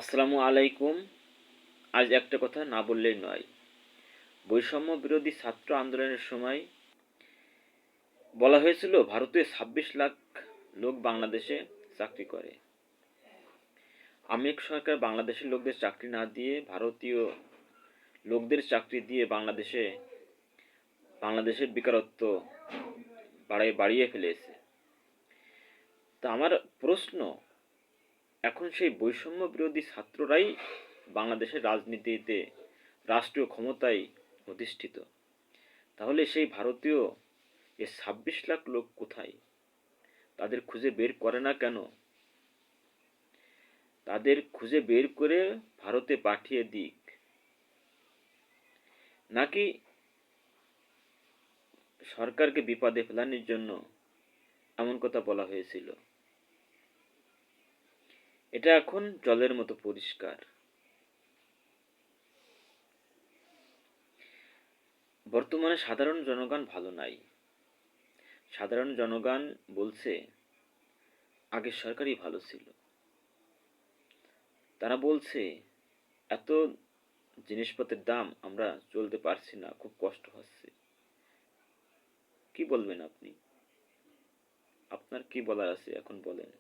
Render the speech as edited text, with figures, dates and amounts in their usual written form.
আসসালামু আলাইকুম। আজ একটা কথা না বললেই নয়। বৈষম্য বিরোধী ছাত্র আন্দোলনের সময় বলা হয়েছিল ভারতে ২৬ লাখ লোক বাংলাদেশে চাকরি করে। আওয়ামী সরকার বাংলাদেশের লোকদের চাকরি না দিয়ে ভারতীয় লোকদের চাকরি দিয়ে বাংলাদেশের বেকারত্ব বাড়িয়ে ফেলেছে। তা আমার প্রশ্ন, এখন সেই বৈষম্য বিরোধী ছাত্ররাই বাংলাদেশের রাজনীতিতে রাষ্ট্রীয় ক্ষমতায় অধিষ্ঠিত। তাহলে সেই ভারতীয় ২৬ লাখ লোক কোথায়? তাদের খুঁজে বের করে না কেন? তাদের খুঁজে বের করে ভারতে পাঠিয়ে দিক, নাকি সরকারকে বিপদে ফেলানোর জন্য এমন কথা বলা হয়েছিল? এটা এখন জলের মতো পরিষ্কার। বর্তমানে সাধারণ জনগণ ভালো নাই। সাধারণ জনগণ বলছে আগের সরকারই ভালো ছিল। তারা বলছে এত জিনিসপত্রের দাম, আমরা চলতে পারছি না, খুব কষ্ট হচ্ছে। কি বলবেন আপনি? আপনার কি বলার আছে এখন বলেন।